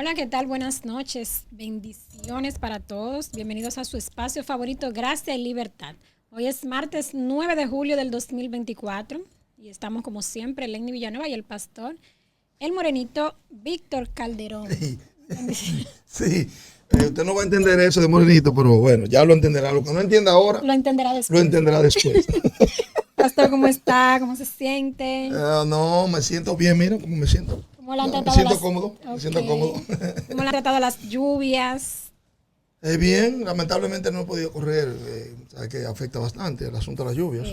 Hola, ¿qué tal? Buenas noches. Bendiciones para todos. Bienvenidos a su espacio favorito, Gracia y Libertad. Hoy es martes 9 de julio del 2024 y estamos como siempre, Lenny Villanueva y el pastor, el morenito Víctor Calderón. Sí. Usted no va a entender eso de morenito, pero bueno, ya lo entenderá. Lo que no entienda ahora, Lo entenderá después. lo entenderá después. Pastor, ¿cómo está? ¿Cómo se siente? No, me siento bien, mira cómo me siento. ¿Cómo lo han Me tratado siento cómodo, me siento cómodo. ¿Cómo le han tratado las lluvias? Bien, lamentablemente no he podido correr, sabe que afecta bastante el asunto de las lluvias,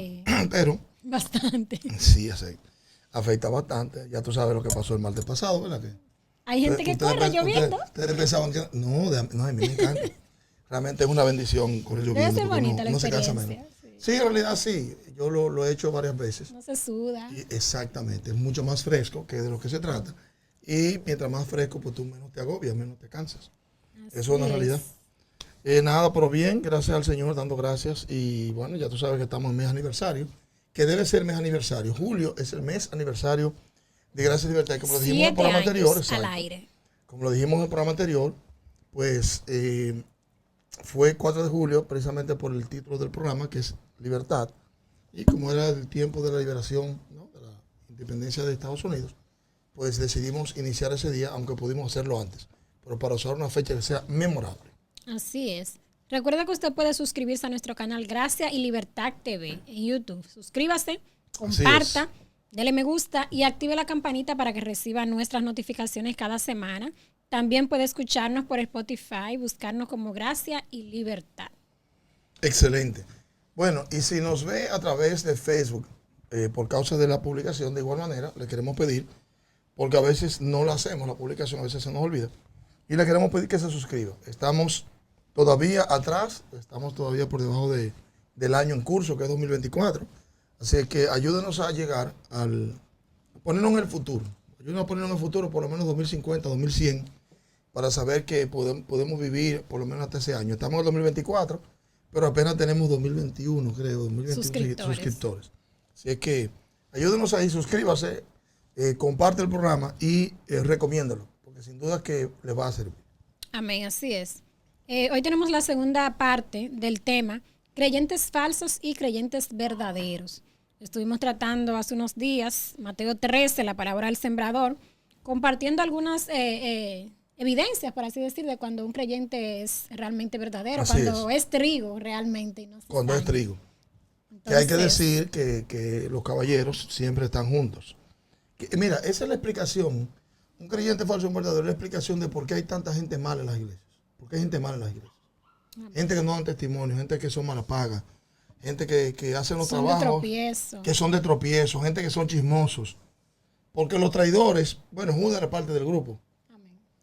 pero Bastante. sí, afecta bastante. Ya tú sabes lo que pasó el martes pasado, ¿verdad? Hay gente que corre lloviendo. Ustedes pensaban que no, a mí me encanta. Realmente es una bendición correr lloviendo. Debe ser bonita la no se cansa experiencia. menos. Sí, en realidad sí. Yo lo he hecho varias veces. No se suda. Exactamente, es mucho más fresco, que de lo que se trata. Y mientras más fresco, pues tú menos te agobias, menos te cansas. Así Eso es una realidad. Nada, pero bien, gracias al Señor, dando gracias. Y bueno, ya tú sabes que estamos en mes aniversario, que debe ser mes aniversario. Julio es el mes aniversario de Gracia y Libertad. Como lo dijimos en el programa anterior, al aire. Como lo dijimos en el programa anterior, pues fue 4 de julio, precisamente por el título del programa, que es Libertad. Y como era el tiempo de la liberación, ¿no?, de la independencia de Estados Unidos, pues decidimos iniciar ese día, aunque pudimos hacerlo antes, pero para usar una fecha que sea memorable. Así es. Recuerda que usted puede suscribirse a nuestro canal Gracia y Libertad TV en YouTube. Suscríbase, comparta, dele me gusta y active la campanita para que reciba nuestras notificaciones cada semana. También puede escucharnos por Spotify, buscarnos como Gracia y Libertad. Excelente. Bueno, y si nos ve a través de Facebook, por causa de la publicación, de igual manera, le queremos pedir, porque a veces no la hacemos, la publicación, a veces se nos olvida, y le queremos pedir que se suscriba. Estamos todavía atrás, estamos todavía por debajo del año en curso, que es 2024, así que ayúdenos a llegar ponernos en el futuro, ayúdenos a ponernos en el futuro por lo menos 2050, 2100, para saber que podemos vivir por lo menos hasta ese año. Estamos en el 2024, pero apenas tenemos 2021, creo, 2021 suscriptores. Así es que ayúdenos ahí, suscríbase, comparte el programa y recomiéndalo, porque sin duda que le va a servir. Amén, así es. Hoy tenemos la segunda parte del tema, creyentes falsos y creyentes verdaderos. Estuvimos tratando hace unos días, Mateo 13, la parábola del sembrador, compartiendo algunas evidencias, por así decir, de cuando un creyente es realmente verdadero, Así cuando es trigo realmente. Y no cuando es trigo. Entonces, que hay que decir que los caballeros siempre están juntos. Mira, esa es la explicación. Un creyente falso y un verdadero es la explicación de por qué hay tanta gente mala en las iglesias. ¿Por qué hay gente mala en las iglesias? Gente que no dan testimonio, gente que son malapagas, gente que hacen los trabajos que son de tropiezo, gente que son chismosos. Porque los traidores, bueno, Judas era parte del grupo.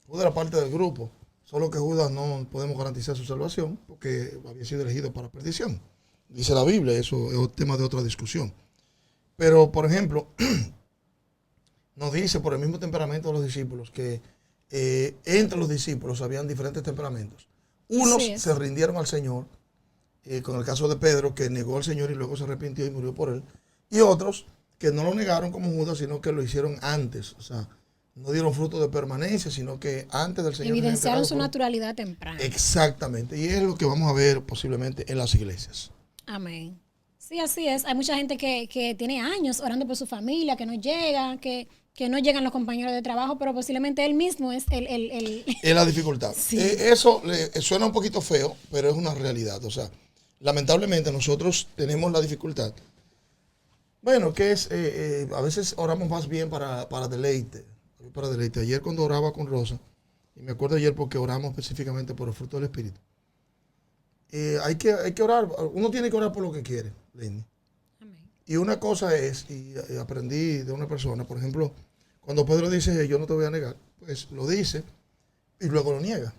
Judas era parte del grupo, solo que Judas no podemos garantizar su salvación porque había sido elegido para perdición. Dice la Biblia, eso es tema de otra discusión. Pero, por ejemplo, nos dice por el mismo temperamento de los discípulos que entre los discípulos habían diferentes temperamentos. Unos se rindieron al Señor, con el caso de Pedro, que negó al Señor y luego se arrepintió y murió por él. Y otros que no lo negaron como Judas, sino que lo hicieron antes. O sea, no dieron fruto de permanencia, sino que antes del Señor. Evidenciaron su naturalidad temprana. Exactamente. Y es lo que vamos a ver posiblemente en las iglesias. Amén. Sí, así es. Hay mucha gente que tiene años orando por su familia, que no llega, que no llegan los compañeros de trabajo, pero posiblemente él mismo es Es la dificultad. Sí. Eso suena un poquito feo, pero es una realidad. O sea, lamentablemente nosotros tenemos la dificultad. Bueno, que es, a veces oramos más bien para deleite. Para deleite. Ayer cuando oraba con Rosa, y me acuerdo ayer porque oramos específicamente por el fruto del Espíritu, hay que orar, uno tiene que orar por lo que quiere, Lenny. Amén. Y una cosa es, y aprendí de una persona, por ejemplo, cuando Pedro dice, yo no te voy a negar, pues lo dice y luego lo niega.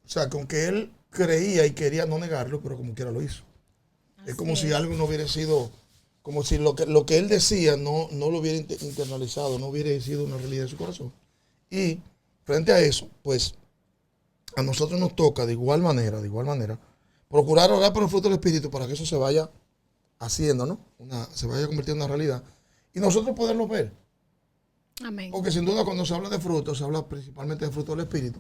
O sea, con que él creía y quería no negarlo, pero como quiera lo hizo. Es como si algo no hubiera sido, como si lo que él decía no lo hubiera internalizado, no hubiera sido una realidad de su corazón. Y frente a eso, pues a nosotros nos toca de igual manera, procurar orar por el fruto del Espíritu para que eso se vaya haciendo, ¿no? Se vaya convirtiendo en una realidad. Y nosotros poderlo ver. Amén. Porque sin duda cuando se habla de frutos, se habla principalmente de fruto del Espíritu.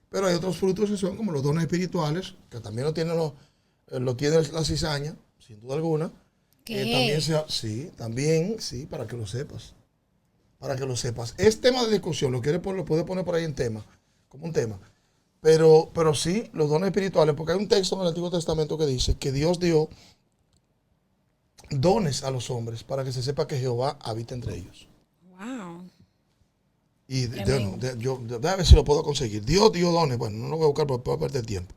Pero hay otros frutos que son como los dones espirituales, que también lo tiene la cizaña, sin duda alguna. ¿Qué? También, para que lo sepas. Para que lo sepas. Es tema de discusión, lo puede poner por ahí en tema, como un tema. Pero sí, los dones espirituales, porque hay un texto en el Antiguo Testamento que dice que Dios dio dones a los hombres para que se sepa que Jehová habita entre ellos. Wow. Y déjame ver si lo puedo conseguir. Dios dio dones, bueno, no lo voy a buscar porque puedo perder tiempo.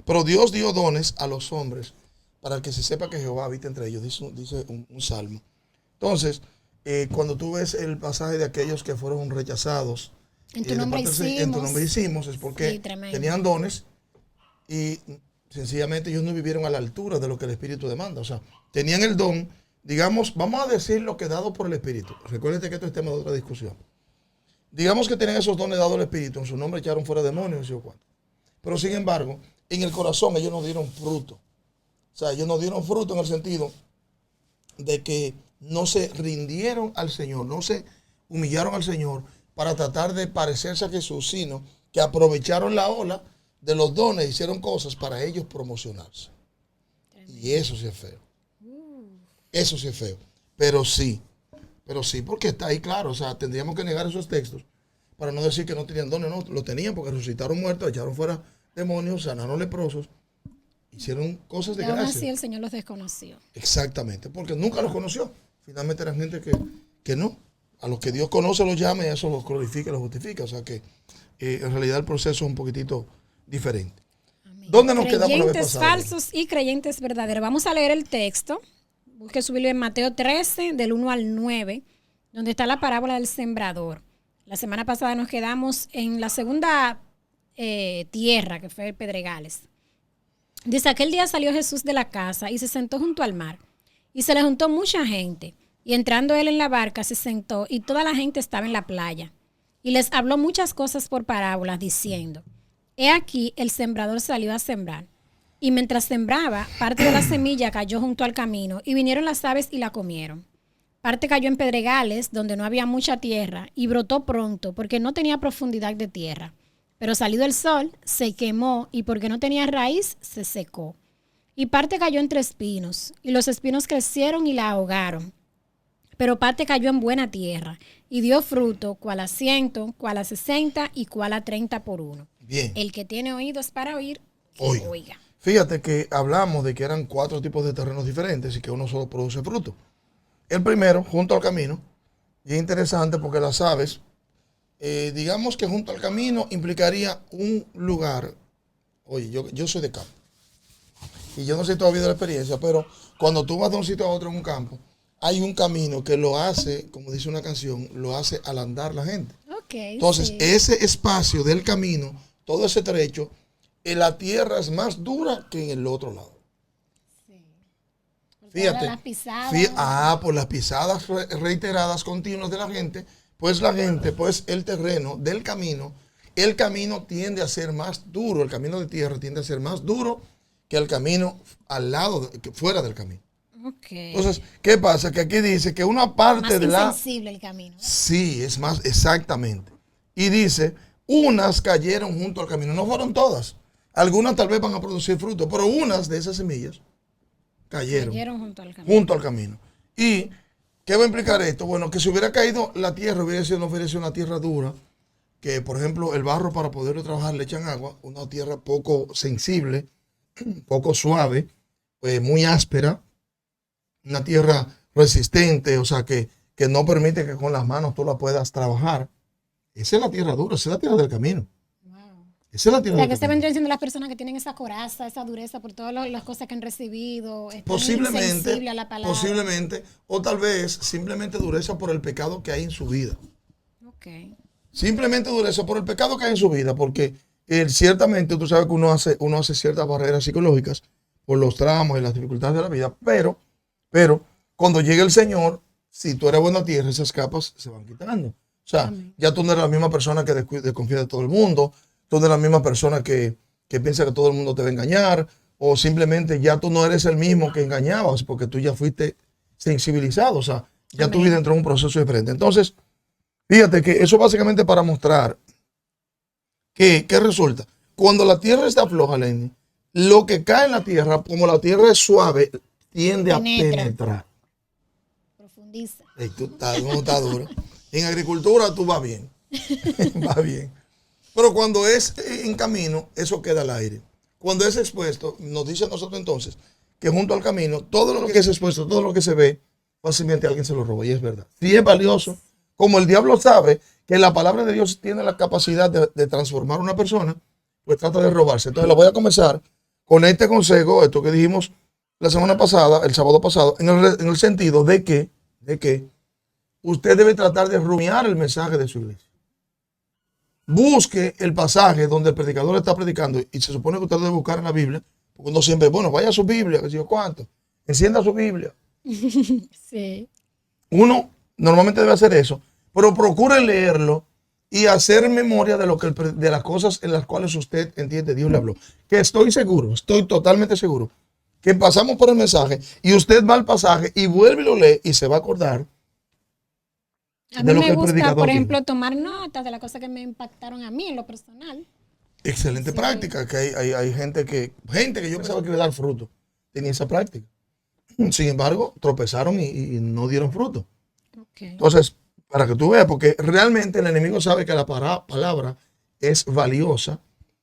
Pero Dios dio dones a los hombres para que se sepa que Jehová habita entre ellos, dice un salmo. Entonces, cuando tú ves el pasaje de aquellos que fueron rechazados, en tu nombre hicimos, es porque tenían dones y sencillamente ellos no vivieron a la altura de lo que el Espíritu demanda. O sea, tenían el don, digamos, vamos a decir lo que dado por el Espíritu. Recuerden que esto es tema de otra discusión. Digamos que tenían esos dones dados al Espíritu, en su nombre echaron fuera demonios y yo cuánto. Pero sin embargo, en el corazón ellos no dieron fruto. O sea, ellos no dieron fruto en el sentido de que no se rindieron al Señor, no se humillaron al Señor para tratar de parecerse a Jesús, sino que aprovecharon la ola de los dones, hicieron cosas para ellos promocionarse. Y eso sí es feo. Eso sí es feo. Pero sí, porque está ahí claro. O sea, tendríamos que negar esos textos para no decir que no tenían dones. No, lo tenían porque resucitaron muertos, echaron fuera demonios, sanaron leprosos, hicieron cosas de gracia. gracia. Aún así el Señor los desconoció. Exactamente, porque nunca los conoció. Finalmente eran gente que no. A los que Dios conoce los llama y eso los glorifica y los justifica. O sea que en realidad el proceso es un poquitito diferente. Amén. ¿Dónde nos quedamos la vez pasada? Creyentes falsos y creyentes verdaderos. Vamos a leer el texto. Busque subirlo en Mateo 13, del 1 al 9, donde está la parábola del sembrador. La semana pasada nos quedamos en la segunda tierra, que fue Pedregales. Dice, aquel día salió Jesús de la casa y se sentó junto al mar. Y se le juntó mucha gente. Y entrando él en la barca, se sentó y toda la gente estaba en la playa. Y les habló muchas cosas por parábolas, diciendo, he aquí el sembrador salió a sembrar. Y mientras sembraba, parte de la semilla cayó junto al camino, y vinieron las aves y la comieron. Parte cayó en pedregales, donde no había mucha tierra, y brotó pronto, porque no tenía profundidad de tierra. Pero salido el sol, se quemó, y porque no tenía raíz, se secó. Y parte cayó entre espinos, y los espinos crecieron y la ahogaron. Pero parte cayó en buena tierra, y dio fruto, cual a 100, cual a 60, y cual a 30 por uno. Bien. El que tiene oídos para oír, que oiga. Fíjate que hablamos de que eran 4 tipos de terrenos diferentes y que uno solo produce fruto. El primero, junto al camino, y es interesante porque las aves, digamos que junto al camino implicaría un lugar. Oye, yo soy de campo y yo no sé todavía de la experiencia, pero cuando tú vas de un sitio a otro en un campo, hay un camino que lo hace, como dice una canción, lo hace al andar la gente. Entonces, ese espacio del camino, todo ese trecho, en la tierra es más dura que en el otro lado. Sí. Fíjate. Las pisadas. Por las pisadas reiteradas, continuas de la gente, pues el terreno del camino, el camino tiende a ser más duro, el camino de tierra tiende a ser más duro que el camino al lado, fuera del camino. Entonces, ¿qué pasa? Que aquí dice que una parte de la... Más insensible el camino. Sí, es más, exactamente. Y dice, unas cayeron junto al camino. No fueron todas. Algunas tal vez van a producir fruto, pero unas de esas semillas cayeron junto al camino. ¿Y qué va a implicar esto? Bueno, que si hubiera caído la tierra, no hubiera sido una tierra dura, que por ejemplo el barro para poderlo trabajar le echan agua, una tierra poco sensible, poco suave, muy áspera, una tierra resistente, o sea que no permite que con las manos tú la puedas trabajar. Esa es la tierra dura, esa es la tierra del camino. Esa es la tierra del camino. Que se vendrían siendo las personas que tienen esa coraza, esa dureza por todas las cosas que han recibido. Posiblemente, a la palabra. Posiblemente, o tal vez simplemente dureza por el pecado que hay en su vida. Simplemente dureza por el pecado que hay en su vida, porque ciertamente tú sabes que uno hace ciertas barreras psicológicas por los tramos y las dificultades de la vida, pero cuando llegue el Señor, si tú eres buena tierra, esas capas se van quitando. O sea, ya tú no eres la misma persona que desconfía de todo el mundo, tú no eres la misma persona que piensa que todo el mundo te va a engañar, o simplemente ya tú no eres el mismo que engañabas porque tú ya fuiste sensibilizado, o sea, ya tu vida entró en un proceso diferente. Entonces, fíjate que eso básicamente para mostrar que resulta cuando la tierra está floja, Lenny, lo que cae en la tierra, como la tierra es suave, tiende a penetrar. Profundiza. Tú estás duro. En agricultura tú vas bien. Va bien. Pero cuando es en camino, eso queda al aire. Cuando es expuesto, nos dice a nosotros entonces que junto al camino, todo lo que es expuesto, todo lo que se ve, fácilmente alguien se lo roba. Y es verdad. Si es valioso, como el diablo sabe que la palabra de Dios tiene la capacidad de transformar a una persona, pues trata de robarse. Entonces lo voy a comenzar con este consejo, esto que dijimos la semana pasada, el sábado pasado, en el sentido de que usted debe tratar de rumiar el mensaje de su iglesia. Busque el pasaje donde el predicador está predicando y se supone que usted debe buscar en la Biblia, porque uno siempre, bueno, vaya a su Biblia, que sé yo cuánto, encienda su Biblia. Sí. Uno normalmente debe hacer eso, pero procure leerlo y hacer memoria de de las cosas en las cuales usted entiende Dios le habló. Que estoy seguro, estoy totalmente seguro, que pasamos por el mensaje y usted va al pasaje y vuelve y lo lee y se va a acordar. A mí me gusta, por ejemplo, tomar notas de las cosas que me impactaron a mí en lo personal. Excelente práctica, que hay gente que yo pensaba que iba a dar fruto, tenía esa práctica. Sin embargo, tropezaron y no dieron fruto. Okay. Entonces, para que tú veas, porque realmente el enemigo sabe que la palabra es valiosa,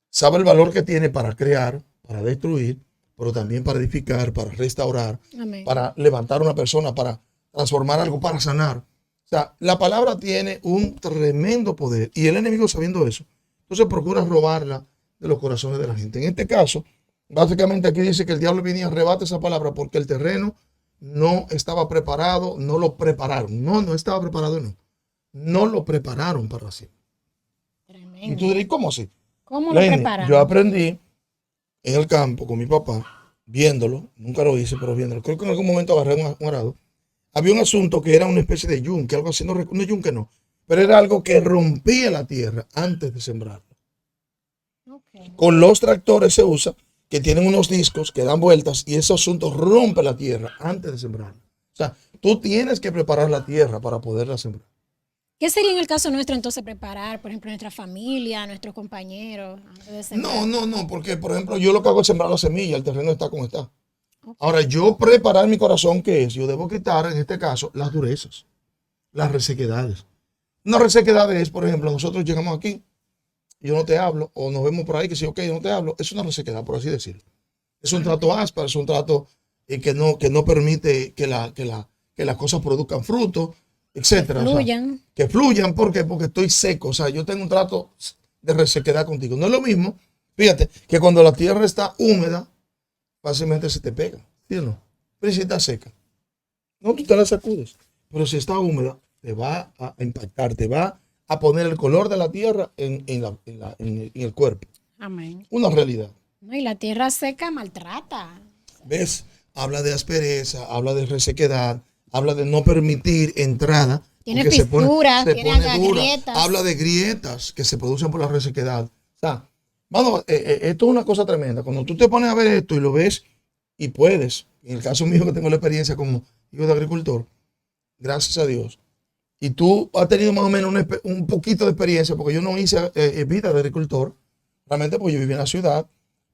sabe el valor que tiene para crear, para destruir, pero también para edificar, para restaurar, Amén. Para levantar una persona, para transformar algo, para sanar. O sea, la palabra tiene un tremendo poder y el enemigo sabiendo eso, entonces procura robarla de los corazones de la gente. En este caso, básicamente aquí dice que el diablo venía a arrebatar esa palabra porque el terreno no estaba preparado, no lo prepararon. No estaba preparado, no. No lo prepararon para así. Tremendo. Y tú dirías, ¿cómo así? ¿Cómo lo prepararon? Yo aprendí en el campo con mi papá, viéndolo, nunca lo hice, pero viéndolo. Creo que en algún momento agarré un arado. Había un asunto que era una especie de yunque, algo así, no yunque no, pero era algo que rompía la tierra antes de sembrarla. Okay. Con los tractores se usa, que tienen unos discos que dan vueltas y ese asunto rompe la tierra antes de sembrarla. O sea, tú tienes que preparar la tierra para poderla sembrar. ¿Qué sería en el caso nuestro entonces preparar, por ejemplo, nuestra familia, nuestros compañeros antes de sembrar? No, porque por ejemplo yo lo que hago es sembrar la semilla, el terreno está como está. Okay. Ahora, yo preparar mi corazón, ¿qué es? Yo debo quitar, en este caso, las durezas, las resequedades. Una resequedad es, por ejemplo, nosotros llegamos aquí, yo no te hablo, o nos vemos por ahí que sí, ok, yo no te hablo. Es una resequedad, por así decirlo. Es un trato áspero, es un trato que no permite que las cosas produzcan fruto, etcétera. Que fluyan. O sea, que fluyan, ¿por qué? Porque estoy seco, o sea, yo tengo un trato de resequedad contigo. No es lo mismo, fíjate, que cuando la tierra está húmeda, fácilmente se te pega, ¿sí o no? Pero si está seca, no, tú te la sacudes. Pero si está húmeda, te va a impactar, te va a poner el color de la tierra en el cuerpo. Amén. Una realidad. No, y la tierra seca maltrata. ¿Ves? Habla de aspereza, habla de resequedad, habla de no permitir entrada. Tiene fisuras, tiene grietas. Habla de grietas que se producen por la resequedad. O sea, mano, esto es una cosa tremenda. Cuando tú te pones a ver esto y lo ves y puedes, en el caso mío que tengo la experiencia como hijo de agricultor, gracias a Dios, y tú has tenido más o menos un poquito de experiencia, porque yo no hice vida de agricultor, realmente porque yo vivía en la ciudad,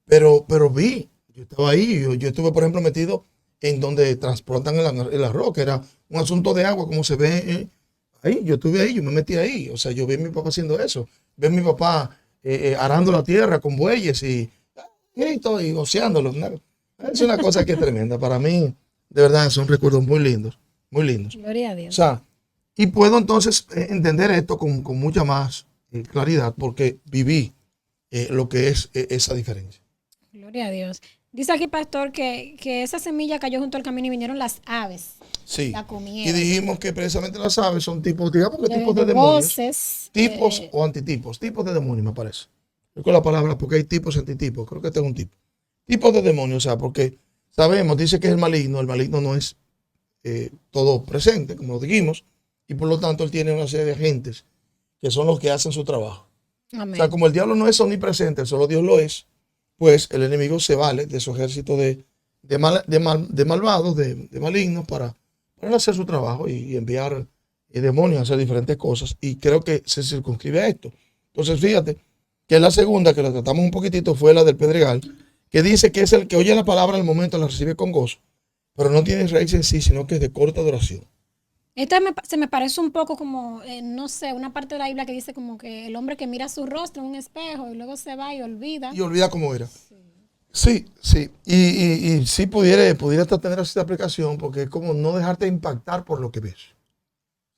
pero vi, yo estaba ahí, yo estuve, por ejemplo, metido en donde transportan el arroz, que era un asunto de agua, como se ve ahí, yo estuve ahí, yo me metí ahí, o sea, yo vi a mi papá haciendo eso, vi a mi papá arando la tierra con bueyes y goceándolo. Es una cosa que es tremenda. Para mí, de verdad, son recuerdos muy lindos, muy lindos. Gloria a Dios. O sea, y puedo entonces entender esto con mucha más claridad porque viví lo que es esa diferencia. Gloria a Dios. Dice aquí, pastor, que esa semilla cayó junto al camino y vinieron las aves. Sí. La comieron. Y dijimos que precisamente las aves son tipos, digamos que tipos de demonios. Voces, tipos o antitipos. Tipos de demonios, me parece. Yo con la palabra, porque hay tipos y antitipos. Creo que este es un tipo. Tipos de demonios, o sea, porque sabemos, dice que es el maligno no es todo presente, como lo dijimos, y por lo tanto él tiene una serie de agentes que son los que hacen su trabajo. Amén. O sea, como el diablo no es omnipresente, solo Dios lo es, pues el enemigo se vale de su ejército de malvados, de malignos, para hacer su trabajo y enviar demonios a hacer diferentes cosas. Y creo que se circunscribe a esto. Entonces, fíjate, que la segunda, que la tratamos un poquitito, fue la del pedregal, que dice que es el que oye la palabra al momento, la recibe con gozo, pero no tiene raíz en sí, sino que es de corta duración. Se me parece un poco como, no sé, una parte de la Biblia que dice como que el hombre que mira su rostro en un espejo y luego se va y olvida. Y olvida cómo era. Sí, sí. Y sí pudiera hasta tener esta aplicación porque es como no dejarte impactar por lo que ves.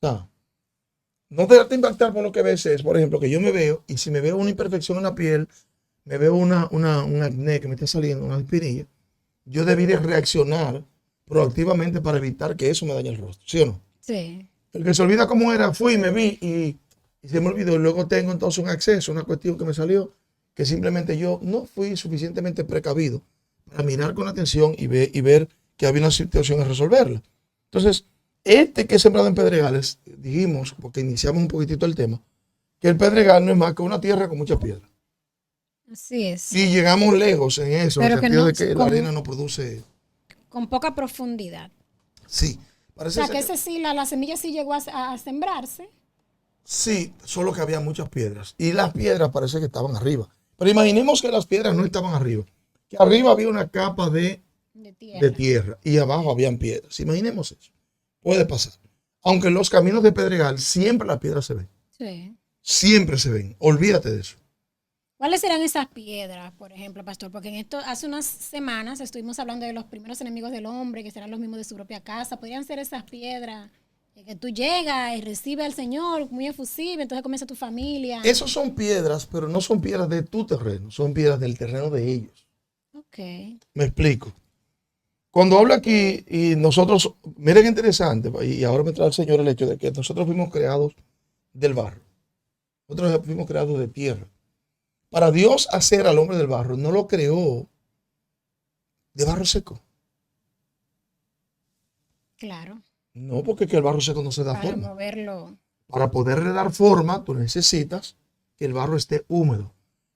O sea, no dejarte impactar por lo que ves es, por ejemplo, que yo me veo y si me veo una imperfección en la piel, me veo un acné que me está saliendo, una espinilla, yo debería reaccionar proactivamente para evitar que eso me dañe el rostro. ¿Sí o no? Sí. El que se olvida cómo era, fui, me vi y se me olvidó. Y luego tengo entonces un acceso, una cuestión que me salió, que simplemente yo no fui suficientemente precavido para mirar con atención y ver que había una situación a resolverla. Entonces, este que es sembrado en pedregales, dijimos, porque iniciamos un poquitito el tema, que el pedregal no es más que una tierra con muchas piedras. Así es. Y llegamos lejos en eso, en Pero el que sentido no, de que la arena no produce. con poca profundidad. Sí, O parece sea, ser que ese sí, la semilla sí llegó a sembrarse. sí, solo que había muchas piedras. Y las piedras parece que estaban arriba. Pero imaginemos que las piedras no estaban arriba. Que arriba había una capa de tierra y abajo habían piedras. Imaginemos eso. Puede pasar. Aunque en los caminos de Pedregal siempre las piedras se ven. Sí. Siempre se ven. Olvídate de eso. ¿Cuáles serán esas piedras, por ejemplo, pastor? Porque en esto, hace unas semanas estuvimos hablando de los primeros enemigos del hombre, que serán los mismos de su propia casa. ¿Podrían ser esas piedras que tú llegas y recibes al Señor muy efusivo, entonces comienza tu familia? Esos son piedras, pero no son piedras de tu terreno, son piedras del terreno de ellos. Ok. Me explico. Cuando hablo aquí, y nosotros, miren qué interesante, y ahora me trae el Señor el hecho de que nosotros fuimos creados del barro. Nosotros fuimos creados de tierra. Para Dios hacer al hombre del barro, no lo creó de barro seco. Claro. No, porque es que el barro seco no se da Para forma. moverlo. Para poderle dar forma, tú necesitas que el barro esté húmedo.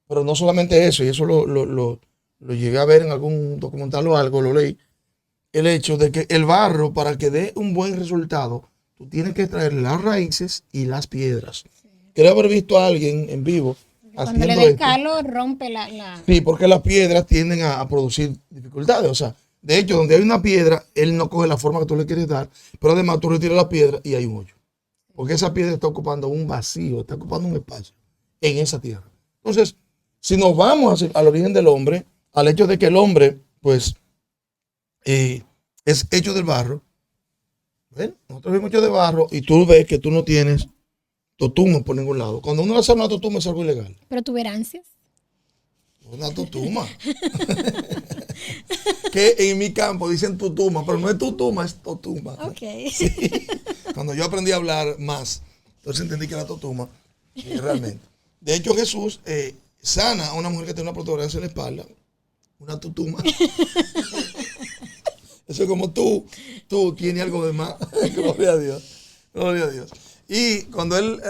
Pero no solamente eso, y eso lo llegué a ver en algún documental o algo, lo leí, el hecho de que el barro, para que dé un buen resultado, tú tienes que traer las raíces y las piedras. Sí. Creo haber visto a alguien en vivo cuando le dé calor, rompe la... Sí, porque las piedras tienden a producir dificultades. O sea, de hecho, donde hay una piedra, él no coge la forma que tú le quieres dar, pero además tú retiras la piedra y hay un hoyo. Porque esa piedra está ocupando un vacío, está ocupando un espacio en esa tierra. Entonces, si nos vamos al origen del hombre, al hecho de que el hombre, pues, es hecho del barro, bueno, nosotros somos hechos de barro y tú ves que tú no tienes totuma por ningún lado. Cuando uno hace una totuma es algo ilegal. ¿Pero tuberancias? Una totuma. Que en mi campo dicen tutuma, pero no es tutuma, es totuma. Ok. Sí. Cuando yo aprendí a hablar más, entonces entendí que era totuma, realmente. De hecho, Jesús sana a una mujer que tiene una protuberancia en la espalda, una tutuma. Eso es como tú tienes algo de más. Gloria a Dios. Gloria a Dios. Y cuando él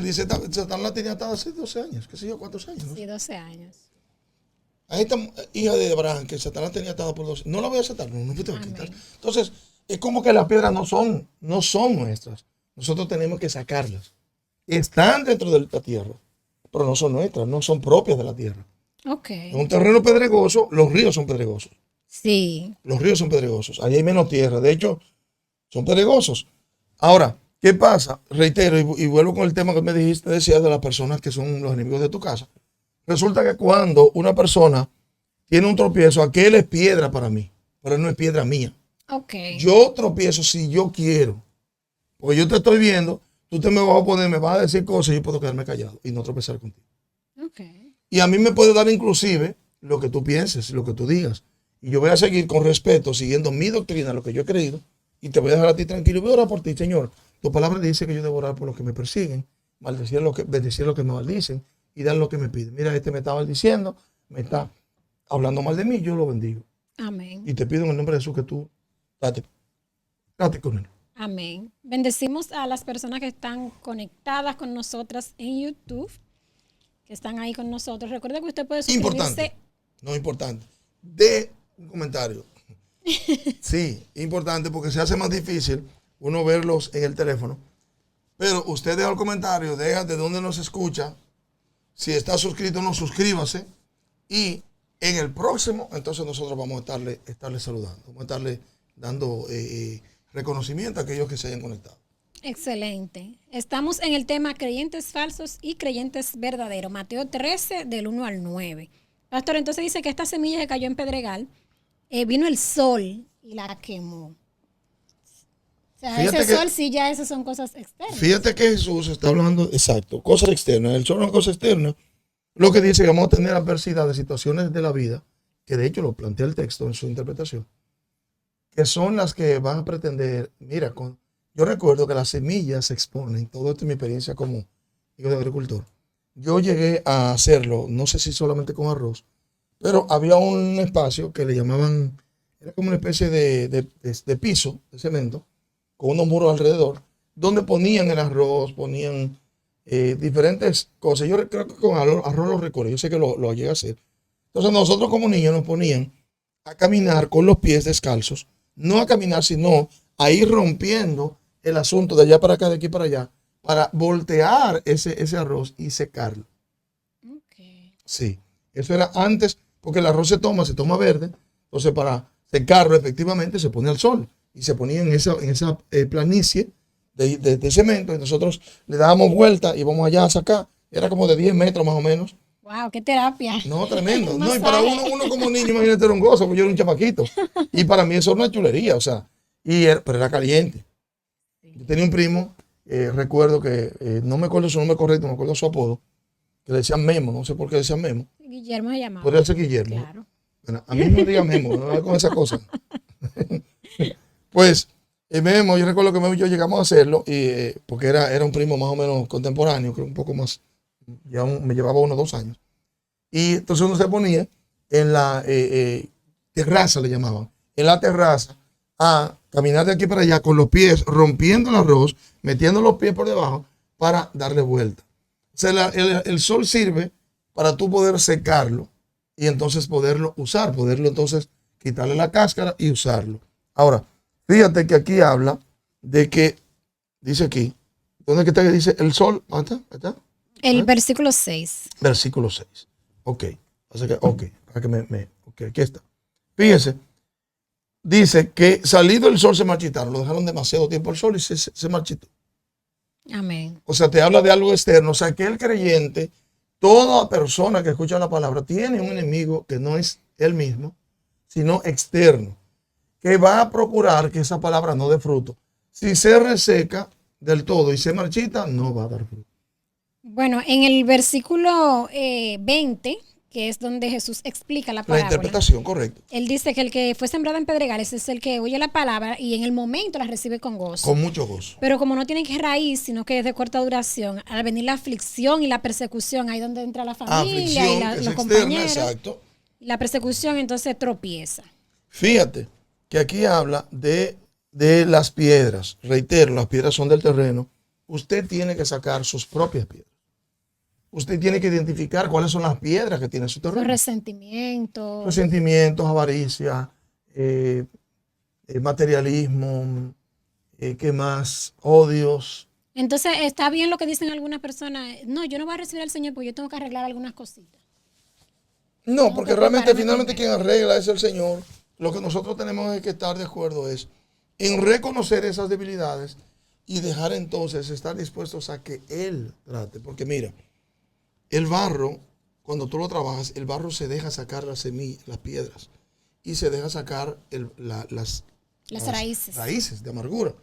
dice, Satanás la tenía atada hace 12 años, qué sé yo, ¿cuántos años? ¿No? Sí, 12 años. A esta hija de Abraham, que Satanás tenía atada por 12, no la voy a aceptar, no te voy a quitar. Entonces, es como que las piedras no son nuestras. Nosotros tenemos que sacarlas. Están dentro de la tierra, pero no son nuestras, no son propias de la tierra. Ok. En un terreno pedregoso, los ríos son pedregosos. Sí. Los ríos son pedregosos. Ahí hay menos tierra. De hecho, son pedregosos. Ahora, ¿qué pasa? Reitero y vuelvo con el tema que me decías de las personas que son los enemigos de tu casa. Resulta que cuando una persona tiene un tropiezo, aquel es piedra para mí, pero no es piedra mía. Okay. Yo tropiezo si yo quiero. Porque yo te estoy viendo, tú te me vas a poner, me vas a decir cosas y yo puedo quedarme callado y no tropezar contigo. Okay. Y a mí me puede dar inclusive lo que tú pienses, lo que tú digas. Y yo voy a seguir con respeto, siguiendo mi doctrina, lo que yo he creído, y te voy a dejar a ti tranquilo. Voy a orar por ti, Señor. Tu palabra dice que yo debo orar por los que me persiguen, bendecir los que me maldicen y dar lo que me piden. Mira, este me está maldiciendo, me está hablando mal de mí, yo lo bendigo. Amén. Y te pido en el nombre de Jesús que tú date con él. Amén. Bendecimos a las personas que están conectadas con nosotras en YouTube, que están ahí con nosotros. Recuerde que usted puede suscribirse. Importante. No, importante. De un comentario. Sí, importante porque se hace más difícil uno verlos en el teléfono. Pero usted deja el comentario, deja de dónde nos escucha. Si está suscrito, no, suscríbase. Y en el próximo, entonces nosotros vamos a estarle saludando. Vamos a estarle dando reconocimiento a aquellos que se hayan conectado. Excelente. Estamos en el tema creyentes falsos y creyentes verdaderos. Mateo 13, del 1 al 9. Pastor, entonces dice que esta semilla que cayó en pedregal, vino el sol y la quemó. O sea, fíjate ese sol sí ya esas son cosas externas. Fíjate que Jesús está hablando, exacto, cosas externas. El sol no es cosa externa. Lo que dice que vamos a tener adversidad de situaciones de la vida, que de hecho lo plantea el texto en su interpretación, que son las que van a pretender, mira, yo recuerdo que las semillas se exponen, todo esto es mi experiencia como hijo de agricultor. Yo llegué a hacerlo, no sé si solamente con arroz, pero había un espacio que le llamaban, era como una especie de piso, de cemento, con unos muros alrededor, donde ponían el arroz, ponían diferentes cosas. Yo creo que con arroz lo recuerdo, yo sé que lo llegué a hacer. Entonces nosotros como niños nos ponían a caminar con los pies descalzos, no a caminar, sino a ir rompiendo el asunto de allá para acá, de aquí para allá, para voltear ese arroz y secarlo. Okay. Sí, eso era antes, porque el arroz se toma verde, entonces para secarlo efectivamente se pone al sol y se ponía en esa planicie de cemento y nosotros le dábamos vuelta y vamos allá a sacar, era como de 10 metros más o menos. ¡Wow! ¡Qué terapia! No, tremendo. No, y para uno como niño, imagínate, era un gozo, porque yo era un chamaquito. Y para mí eso era una chulería, o sea, pero era caliente. Yo tenía un primo, recuerdo que, no me acuerdo su nombre correcto, me acuerdo su apodo, que le decían Memo, no sé por qué le decían Memo. Guillermo se llamaba. Podría ser Guillermo. Claro. Bueno, a mí no me diga Memo, no me con esa cosa. Pues, Memo, yo recuerdo que Memo y yo llegamos a hacerlo, porque era un primo más o menos contemporáneo, creo un poco más, ya me llevaba 1 o 2 años. Y entonces uno se ponía en la terraza, le llamaban, en la terraza, a caminar de aquí para allá con los pies, rompiendo el arroz, metiendo los pies por debajo para darle vuelta. O sea, el sol sirve para tú poder secarlo y entonces poderlo usar, poderlo entonces quitarle la cáscara y usarlo. Ahora, fíjate que aquí habla de que, dice aquí, ¿dónde está que dice el sol? ¿Dónde está? El versículo 6. Versículo 6. Ok. Para que ok, aquí está. Fíjese. Dice que salido el sol se marchitaron. Lo dejaron demasiado tiempo al sol y se marchitó. Amén. O sea, te habla de algo externo. O sea, que el creyente, toda persona que escucha la palabra, tiene un enemigo que no es él mismo, sino externo, que va a procurar que esa palabra no dé fruto. Si se reseca del todo y se marchita, no va a dar fruto. Bueno, en el versículo 20, que es donde Jesús explica la parábola. La interpretación, correcto. Él dice que el que fue sembrado en pedregales es el que oye la palabra y en el momento la recibe con gozo. Con mucho gozo. Pero como no tiene que raíz, sino que es de corta duración, al venir la aflicción y la persecución, ahí donde entra la familia y los compañeros. Exacto. Y la persecución entonces tropieza. Fíjate que aquí habla de las piedras. Reitero, las piedras son del terreno. Usted tiene que sacar sus propias piedras. Usted tiene que identificar cuáles son las piedras que tiene su terreno. Los resentimientos. Resentimientos, avaricia, materialismo, ¿qué más? Odios. Entonces, está bien lo que dicen algunas personas. No, yo no voy a recibir al Señor porque yo tengo que arreglar algunas cositas. No, porque realmente finalmente quien arregla es el Señor. Lo que nosotros tenemos que estar de acuerdo es en reconocer esas debilidades y dejar entonces estar dispuestos a que Él trate. Porque mira, el barro, cuando tú lo trabajas, el barro se deja sacar las semillas, las piedras, y se deja sacar las raíces de amargura.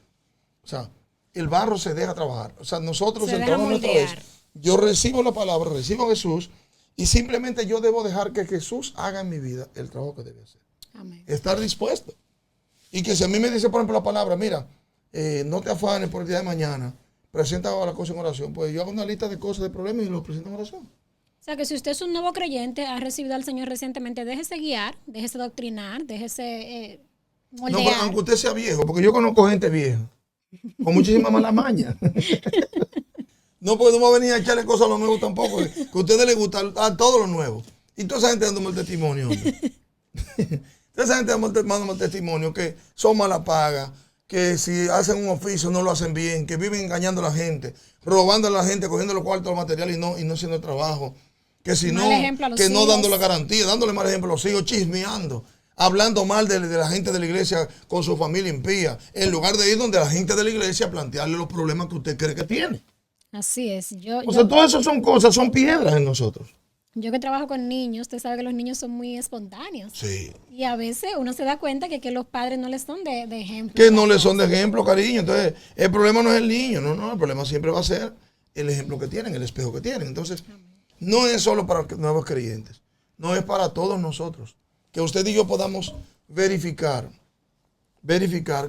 O sea, el barro se deja trabajar. O sea, nosotros entramos otra vez. Yo recibo la palabra, recibo a Jesús, y simplemente yo debo dejar que Jesús haga en mi vida el trabajo que debe hacer. Amén. Estar dispuesto. Y que si a mí me dice, por ejemplo, la palabra, mira, no te afanes por el día de mañana, presenta la cosa en oración. Pues yo hago una lista de cosas, de problemas y los presento en oración. O sea, que si usted es un nuevo creyente, ha recibido al Señor recientemente, déjese guiar, déjese doctrinar, déjese moldear. No, pero aunque usted sea viejo, porque yo conozco gente vieja, con muchísima mala maña. No, porque no va a venir a echarle cosas a los nuevos tampoco, que a ustedes les gusta a todo lo nuevo. Y toda esa gente dándome el testimonio, hombre. Toda esa gente dándome el testimonio que son mala paga, que si hacen un oficio no lo hacen bien, que viven engañando a la gente, robando a la gente, cogiendo los cuartos, los materiales y no haciendo el trabajo. Que si no, que no dando la garantía, dándole mal ejemplo a los hijos, chismeando, hablando mal de la gente de la iglesia con su familia impía, en lugar de ir donde la gente de la iglesia a plantearle los problemas que usted cree que tiene. Así es. O sea, todo eso son cosas, son piedras en nosotros. Yo que trabajo con niños, usted sabe que los niños son muy espontáneos. Sí. Y a veces uno se da cuenta que los padres no les son de ejemplo. Que no les son de ejemplo, cariño. Entonces, el problema no es el niño, no, el problema siempre va a ser el ejemplo que tienen, el espejo que tienen. Entonces, no es solo para nuevos creyentes, no es para todos nosotros. Que usted y yo podamos verificar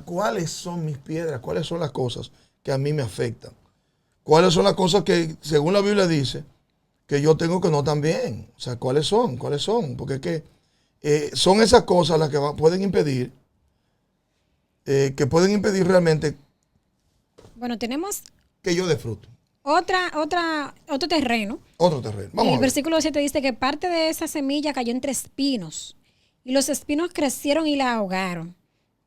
cuáles son mis piedras, cuáles son las cosas que a mí me afectan, cuáles son las cosas que, según la Biblia dice, que yo tengo que no también. O sea, ¿cuáles son? Porque es que son esas cosas las que pueden impedir, realmente. Bueno, tenemos que yo disfruto. Otro terreno. Otro terreno. Vamos a ver. El versículo 7 dice que parte de esa semilla cayó entre espinos y los espinos crecieron y la ahogaron.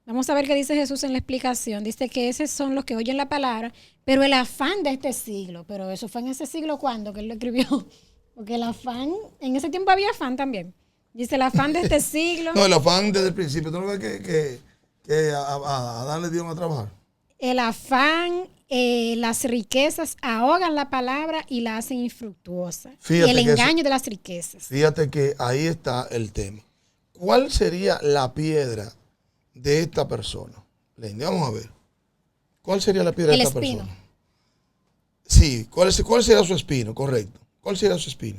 Vamos a ver qué dice Jesús en la explicación. Dice que esos son los que oyen la palabra, pero el afán de este siglo. Pero eso fue en ese siglo cuando que él lo escribió. Porque el afán, en ese tiempo había afán también. Dice el afán de este siglo. No, el afán desde el principio. ¿Tú no ves que a Adán le dieron a trabajar? El afán, las riquezas ahogan la palabra y la hacen infructuosa. Fíjate, y el engaño de las riquezas. Fíjate que ahí está el tema. ¿Cuál sería la piedra de esta persona? Lenny, vamos a ver. ¿Cuál sería la piedra de esta persona? Sí, ¿cuál sería su espino? Correcto. ¿Cuál sería su espino?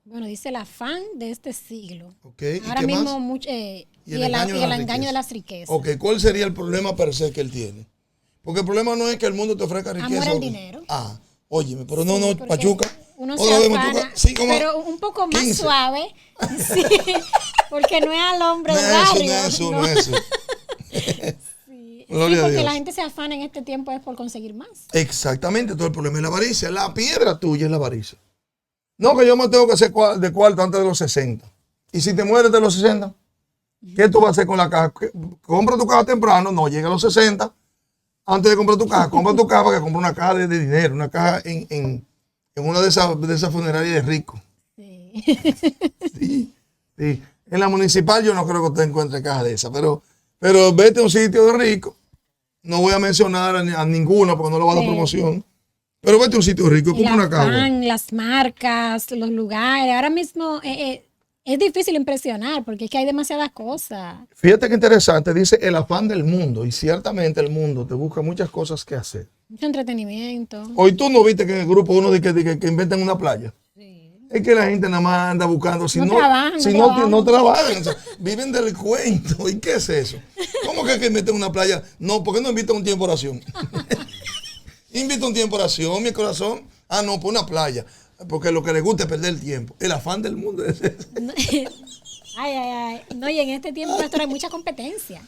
Bueno, dice el afán de este siglo. Okay. Ahora mismo y el engaño de las riquezas. Ok, ¿cuál sería el problema per se que él tiene? Porque el problema no es que el mundo te ofrezca riqueza. Amor al dinero. Óyeme, pero no, Pachuca. Uno se afana, sí, pero un poco más 15. Suave. Sí, porque no es al hombre del barrio. No es eso. Sí, porque la gente se afana en este tiempo es por conseguir más. Exactamente, todo el problema es la avaricia. La piedra tuya es la avaricia. No, que yo me tengo que hacer de cuarto antes de los 60. Y si te mueres de los 60, ¿qué tú vas a hacer con la caja? Compra tu caja temprano, no llega a los 60. Antes de comprar tu caja, compra tu caja para que compre una caja de dinero, una caja en una de esas funerarias de ricos. Sí. En la municipal yo no creo que usted encuentre caja de esa, pero vete a un sitio de rico. No voy a mencionar a ninguno porque no le voy a dar promoción. Pero vete a un sitio rico y compra una caja. Las marcas, los lugares. Ahora mismo es difícil impresionar porque es que hay demasiadas cosas. Fíjate qué interesante, dice el afán del mundo, y ciertamente el mundo te busca muchas cosas que hacer. Mucho entretenimiento. Hoy tú no viste que en el grupo uno de que inventan una playa. Sí. Es que la gente nada más anda buscando, no trabajan, o sea, viven del cuento. ¿Y qué es eso? ¿Cómo que inventen una playa? No, ¿por qué no invitan un tiempo de oración? Invita un tiempo de oración, mi corazón. No, por una playa. Porque lo que les gusta es perder el tiempo. El afán del mundo es ese. No, y en este tiempo, pastor, hay mucha competencia.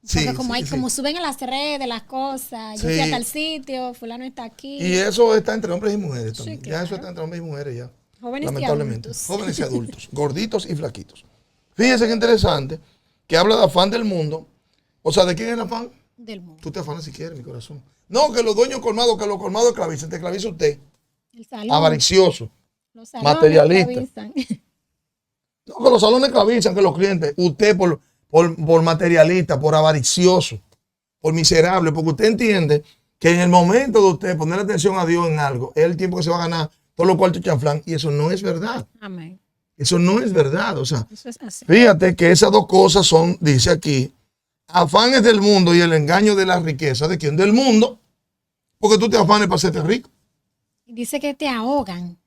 Porque como suben a las redes las cosas, yo fui a tal sitio, fulano está aquí. Y eso está entre hombres y mujeres también. Sí, claro. Ya eso está entre hombres y mujeres ya. Jóvenes lamentablemente. Y adultos. Jóvenes y adultos, gorditos y flaquitos. Fíjense qué interesante, que habla de afán del mundo. O sea, ¿de quién es el afán? Del mundo. Tú te afanas si quieres, mi corazón. No, que los dueños colmados, que los colmados esclavizan. Te esclaviza usted. El salón. Avaricioso. Los salones materialista. No, que los salones esclavizan, que los clientes. Usted por materialista, por avaricioso, por miserable, porque usted entiende que en el momento de usted poner atención a Dios en algo, es el tiempo que se va a ganar todos los cuartos chanflán, y eso no es verdad. Amén. Eso no es verdad. O sea, eso es así. Fíjate que esas dos cosas son, dice aquí, afanes del mundo y el engaño de la riqueza. ¿De quién? Del mundo. Porque tú te afanes para hacerte rico. Dice que te ahogan.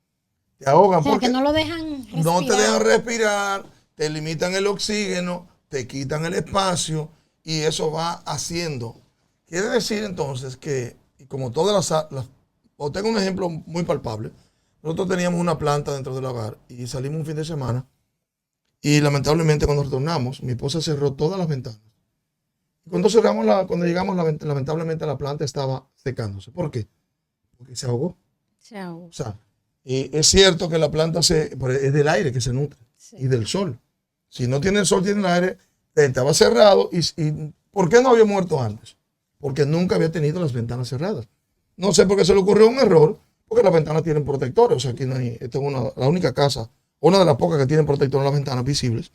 Te ahogan porque no lo dejan respirar. No te dejan respirar, te limitan el oxígeno, te quitan el espacio y eso va haciendo. Quiere decir entonces que, como todas o tengo un ejemplo muy palpable, nosotros teníamos una planta dentro del hogar y salimos un fin de semana y lamentablemente cuando retornamos, mi esposa cerró todas las ventanas. Y cuando llegamos, lamentablemente la planta estaba secándose. ¿Por qué? Porque se ahogó. O sea, es cierto que la planta es del aire que se nutre, sí, y del sol. Si no tiene el sol, tiene el aire, estaba cerrado. ¿Y por qué no había muerto antes? porque nunca había tenido las ventanas cerradas. No sé por qué se le ocurrió un error, porque las ventanas tienen protectores. O sea, aquí no hay, esta es la única casa, una de las pocas que tienen protector en las ventanas visibles,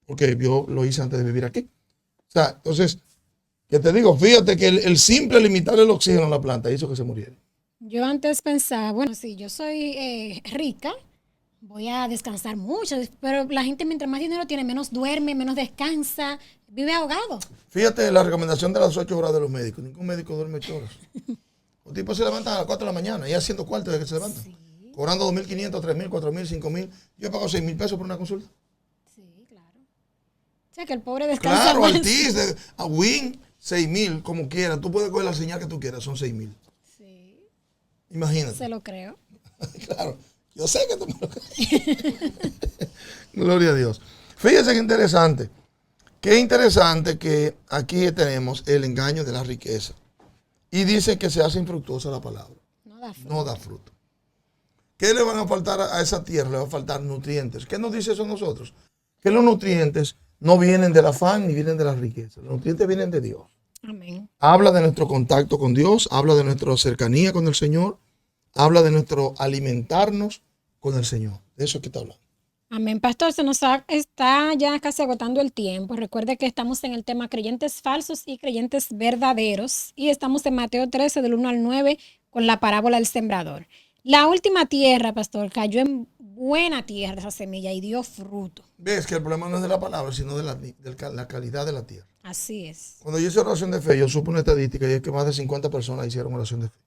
porque yo lo hice antes de vivir aquí. O sea, entonces, ¿qué te digo? Fíjate que el simple limitar el oxígeno en la planta hizo que se muriera. Yo antes pensaba, bueno, si yo soy rica, voy a descansar mucho, pero la gente mientras más dinero tiene, menos duerme, menos descansa, vive ahogado. Fíjate la recomendación de las 8 horas de los médicos. Ningún médico duerme 8 horas. Los tipos se levantan a las 4 de la mañana y haciendo cuartos de que se levantan. Sí. Cobrando 2.500, 3.000, 4.000, 5.000. Yo he pagado 6.000 pesos por una consulta. Sí, claro. O sea, que el pobre descansa. Claro, Altis, a Win, 6.000, como quieras. Tú puedes coger la señal que tú quieras, son 6.000. Sí. Imagínate. Se lo creo. Claro, yo sé que tú me lo crees. Gloria a Dios. Fíjense qué interesante. Qué interesante que aquí tenemos el engaño de la riqueza. Y dice que se hace infructuosa la palabra. No da fruto. ¿Qué le van a faltar a esa tierra? Le va a faltar nutrientes. ¿Qué nos dice eso a nosotros? Que los nutrientes no vienen del afán ni vienen de la riqueza. Los nutrientes vienen de Dios. Amén. Habla de nuestro contacto con Dios, habla de nuestra cercanía con el Señor, habla de nuestro alimentarnos con el Señor. De eso es que está hablando. Amén, pastor, está ya casi agotando el tiempo. Recuerde que estamos en el tema creyentes falsos y creyentes verdaderos y estamos en Mateo 13 del 1 al 9 con la parábola del sembrador. La última tierra, pastor, cayó en buena tierra esa semilla y dio fruto. Ves que el problema no es de la palabra, sino de la calidad de la tierra. Así es. Cuando yo hice oración de fe, yo supe una estadística y es que más de 50 personas hicieron oración de fe.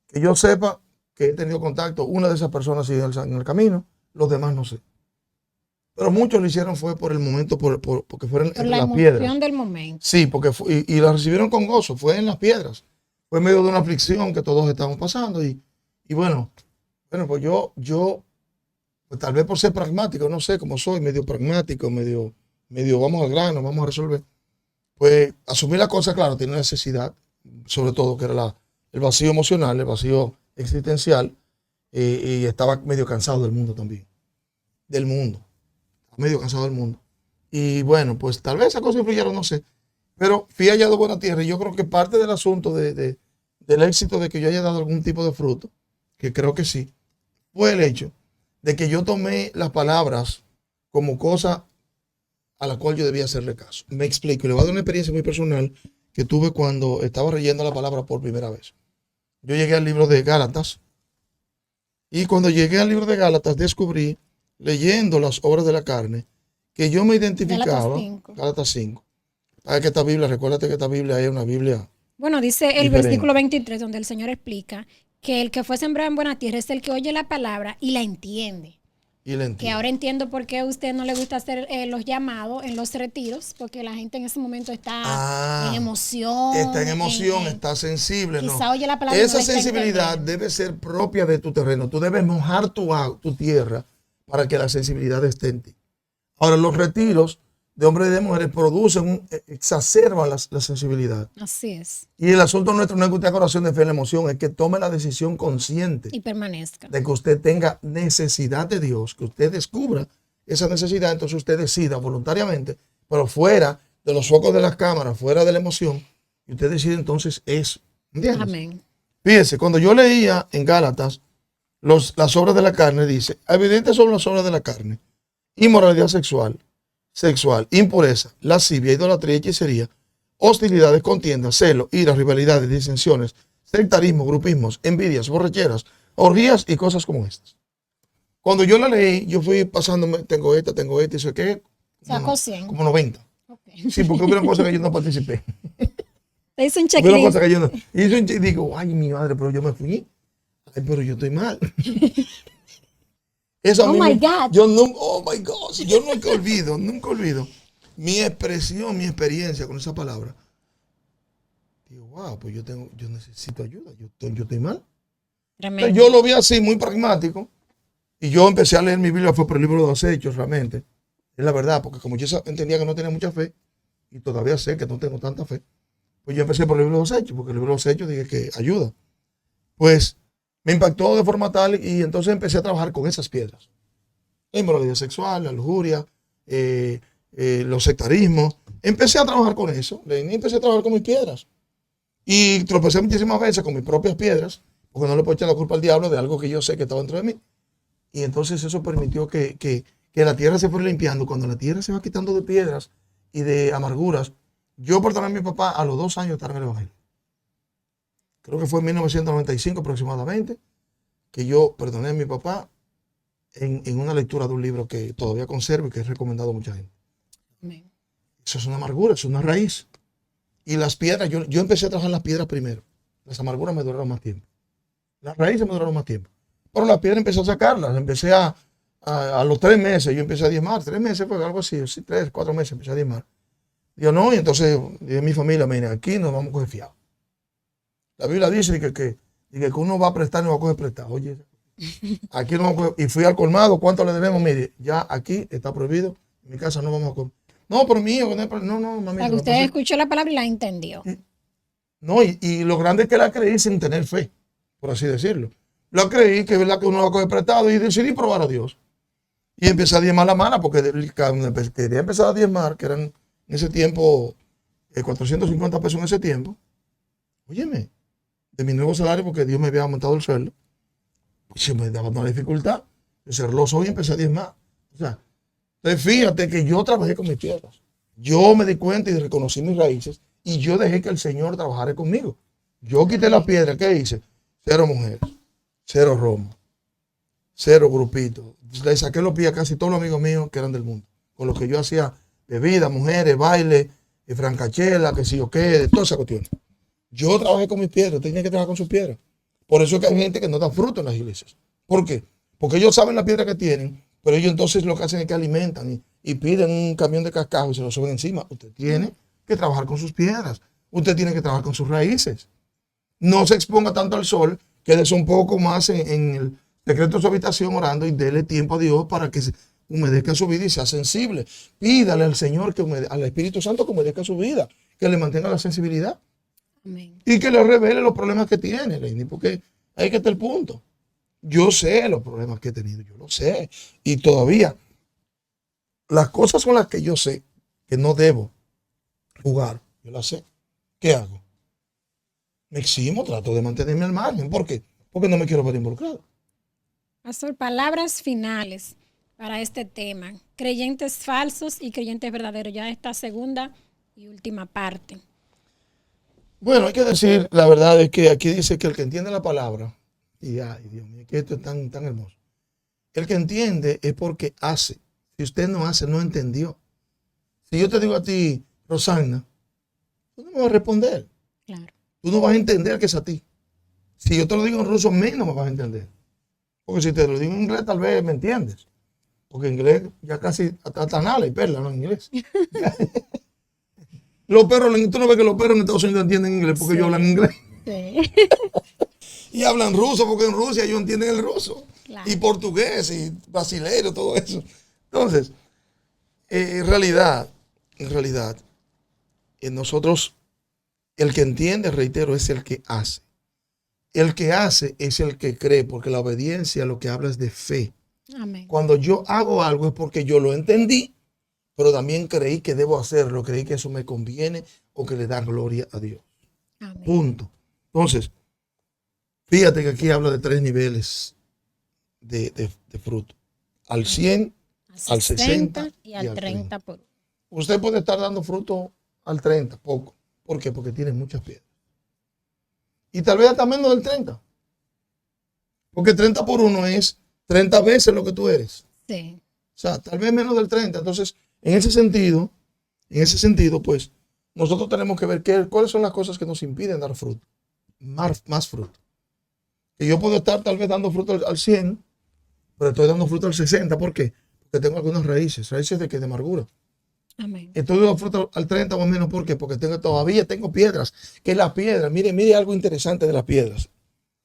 Que yo sepa que he tenido contacto, una de esas personas sigue en el camino, los demás no sé. Pero muchos lo hicieron fue por el momento, porque fueron por en la las piedras. emoción del momento. Sí, porque y la recibieron con gozo, fue en las piedras. Fue en medio de una aflicción que todos estamos pasando. Y bueno, pues yo pues tal vez por ser pragmático, no sé cómo soy, medio pragmático, medio vamos al grano, vamos a resolver. Pues asumir la cosa, claro, tiene necesidad, sobre todo que era el vacío emocional, el vacío existencial, y estaba medio cansado del mundo también. Del mundo. Medio cansado del mundo. Y bueno, pues tal vez esa cosa influyeron, no sé. Pero fui hallado buena tierra y yo creo que parte del asunto del éxito de que yo haya dado algún tipo de fruto, que creo que sí, fue el hecho de que yo tomé las palabras como cosa a la cual yo debía hacerle caso. Me explico, y le voy a dar una experiencia muy personal que tuve cuando estaba leyendo la palabra por primera vez. Yo llegué al libro de Gálatas y cuando llegué al libro de Gálatas descubrí, leyendo las obras de la carne, que yo me identificaba, Gálatas 5. Para que esta Biblia, recuérdate que esta Biblia es una Biblia. Bueno, dice el versículo 23, donde el Señor explica que el que fue sembrado en buena tierra es el que oye la palabra y la entiende. Que ahora entiendo por qué a usted no le gusta hacer los llamados en los retiros, porque la gente en ese momento está en emoción. Está en emoción, está sensible. Quizá no. Oye la palabra. Esa sensibilidad debe ser propia de tu terreno. Tú debes mojar tu tierra para que la sensibilidad esté en ti. Ahora, los retiros de hombres y de mujeres exacerban la sensibilidad. Así es. Y el asunto nuestro no es que usted haga oración de fe en la emoción, es que tome la decisión consciente. Y permanezca. De que usted tenga necesidad de Dios, que usted descubra esa necesidad, entonces usted decida voluntariamente, pero fuera de los focos de las cámaras, fuera de la emoción, y usted decide entonces eso. ¿Entiendes? Amén. Fíjese, cuando yo leía en Gálatas las obras de la carne, dice, evidentes son las obras de la carne: inmoralidad sexual, impureza, lascivia, idolatría, hechicería, hostilidades, contiendas, celos, iras, rivalidades, disensiones, sectarismo, grupismos, envidias, borracheras, orgías y cosas como estas. Cuando yo la leí, yo fui pasándome, tengo esta, y eso que sacó 100. Como 90. Okay. Sí, porque hubo cosas que yo no participé. Te hice un checklist. Y digo, ay, mi madre, pero yo me fui. Ay, pero yo estoy mal. Eso oh my God. Yo nunca olvido mi expresión, mi experiencia con esa palabra. Digo, wow, pues yo necesito ayuda, yo estoy mal. Entonces, yo lo vi así, muy pragmático, y yo empecé a leer mi Biblia, fue por el libro de los Hechos, realmente. Es la verdad, porque como yo entendía que no tenía mucha fe, y todavía sé que no tengo tanta fe, pues yo empecé por el libro de los Hechos, porque el libro de los Hechos dije que ayuda. Pues me impactó de forma tal, y entonces empecé a trabajar con esas piedras. La inmoralidad sexual, la lujuria, los sectarismos. Empecé a trabajar con eso, empecé a trabajar con mis piedras. Y tropecé muchísimas veces con mis propias piedras, porque no le puedo echar la culpa al diablo de algo que yo sé que estaba dentro de mí. Y entonces eso permitió que la tierra se fuera limpiando. Cuando la tierra se va quitando de piedras y de amarguras, yo perdoné a mi papá a los 2 años de estar en el Evangelio. Creo que fue en 1995 aproximadamente, que yo perdoné a mi papá en una lectura de un libro que todavía conservo y que he recomendado a mucha gente. Amén. Eso es una amargura, es una raíz. Y las piedras, yo empecé a trabajar las piedras primero. Las amarguras me duraron más tiempo. Las raíces me duraron más tiempo. Pero las piedras empecé a sacarlas. Empecé a los 3 meses, yo empecé a diezmar. 3 meses, pues algo así, 3, 4 meses empecé a diezmar. Digo, no, y entonces dije a mi familia, mira, aquí nos vamos a coger fiados. La Biblia dice que uno va a prestar y no va a coger prestado. Oye, aquí no vamos a coger. Y fui al colmado, ¿cuánto le debemos? Mire, ya aquí está prohibido. En mi casa no vamos a comer. No, por mí, no, mami. Para que usted escuchó la palabra y la entendió. No, y lo grande es que la creí sin tener fe, por así decirlo. La creí que es verdad que uno va a coger prestado y decidí probar a Dios. Y empecé a diezmar la mala porque quería empezar a diezmar, que eran en ese tiempo 450 pesos en ese tiempo. Óyeme, de mi nuevo salario porque Dios me había aumentado el sueldo. Pues se me daba una dificultad. Yo cerré los ojos y empecé a diezmar. O sea, entonces fíjate que yo trabajé con mis piedras. Yo me di cuenta y reconocí mis raíces y yo dejé que el Señor trabajara conmigo. Yo quité la piedra, ¿qué hice? 0 mujeres, 0 romo, 0 grupitos. Le saqué los pies a casi todos los amigos míos que eran del mundo. Con los que yo hacía bebida, mujeres, baile, francachela, que sí o qué, de todas esas cuestiones. Yo trabajé con mis piedras, tenía que trabajar con sus piedras. Por eso es que hay gente que no da fruto en las iglesias. ¿Por qué? Porque ellos saben la piedra que tienen, pero ellos entonces lo que hacen es que alimentan y piden un camión de cascajo y se lo suben encima. Usted tiene que trabajar con sus piedras. Usted tiene que trabajar con sus raíces. No se exponga tanto al sol, quédese un poco más en el secreto de su habitación orando y dele tiempo a Dios para que humedezca su vida y sea sensible. Pídale al Señor, al Espíritu Santo que humedezca su vida, que le mantenga la sensibilidad. Amén. Y que le revele los problemas que tiene, Lenny, porque ahí que está el punto. Yo sé los problemas que he tenido, yo lo sé. Y todavía, las cosas con las que yo sé que no debo jugar, yo las sé. ¿Qué hago? Me eximo, trato de mantenerme al margen. ¿Por qué? Porque no me quiero ver involucrado. Pastor, palabras finales para este tema. Creyentes falsos y creyentes verdaderos. Ya esta segunda y última parte. Bueno, hay que decir, la verdad es que aquí dice que el que entiende la palabra, y ay, Dios mío, que esto es tan hermoso. El que entiende es porque hace. Si usted no hace, no entendió. Si yo te digo a ti, Rosana, tú no me vas a responder. Claro. Tú no vas a entender que es a ti. Si yo te lo digo en ruso, menos me vas a entender. Porque si te lo digo en inglés, tal vez me entiendes. Porque en inglés ya casi hasta nada y perla, ¿no? En inglés. Los perros, tú no ves que los perros en Estados Unidos entienden inglés porque ellos hablan inglés. Sí. Y hablan ruso porque en Rusia ellos entienden el ruso. Claro. Y portugués y brasileño, todo eso. Entonces, en realidad, nosotros, el que entiende, reitero, es el que hace. El que hace es el que cree, porque la obediencia lo que habla es de fe. Amén. Cuando yo hago algo es porque yo lo entendí, pero también creí que debo hacerlo, creí que eso me conviene o que le da gloria a Dios. Amén. Punto. Entonces, fíjate que aquí habla de 3 niveles de fruto. Al 100, al 60 y al 30 por uno. Usted puede estar dando fruto al 30, poco. ¿Por qué? Porque tiene muchas piedras. Y tal vez hasta menos del 30. Porque 30 por 1 es 30 veces lo que tú eres. Sí. O sea, tal vez menos del 30. Entonces, en ese sentido, pues, nosotros tenemos que ver cuáles son las cosas que nos impiden dar fruto. Más fruto. Que yo puedo estar tal vez dando fruto al 100, pero estoy dando fruto al 60. ¿Por qué? Porque tengo algunas raíces. ¿Raíces de qué? De amargura. Amén. Estoy dando fruto al 30 más o menos. ¿Por qué? Porque todavía tengo piedras. Que la piedra, mire algo interesante de las piedras.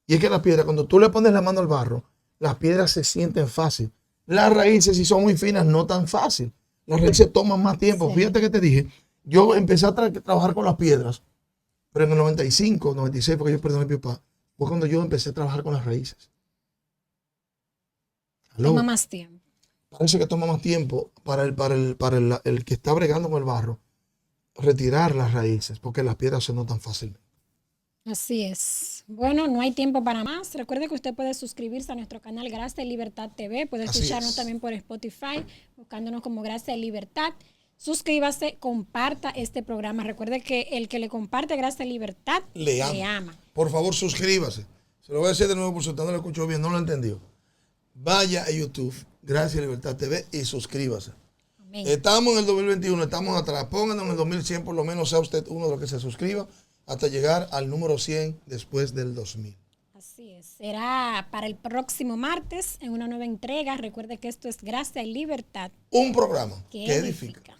Y es que las piedras, cuando tú le pones la mano al barro, las piedras se sienten fácil. Las raíces, si son muy finas, no tan fácil. Las raíces toman más tiempo. Sí. Fíjate que te dije, yo empecé a trabajar con las piedras, pero en el 95, 96, porque yo perdoné a mi papá, fue cuando yo empecé a trabajar con las raíces. Toma más tiempo. Parece que toma más tiempo para el que está bregando con el barro retirar las raíces, porque las piedras se notan fácilmente. Así es. Bueno, no hay tiempo para más. Recuerde que usted puede suscribirse a nuestro canal Gracia y Libertad TV. Puede escucharnos también por Spotify, buscándonos como Gracia y Libertad. Suscríbase, comparta este programa. Recuerde que el que le comparte Gracia y Libertad le ama. Por favor, suscríbase. Se lo voy a decir de nuevo por si usted no lo escuchó bien, no lo entendió. Vaya a YouTube, Gracia y Libertad TV, y suscríbase. Amén. Estamos en el 2021, estamos atrás. Pónganos en el 2100, por lo menos sea usted uno de los que se suscriba, hasta llegar al número 100 después del 2000. Así es. Será para el próximo martes en una nueva entrega. Recuerde que esto es Gracia y Libertad. Un programa que edifica.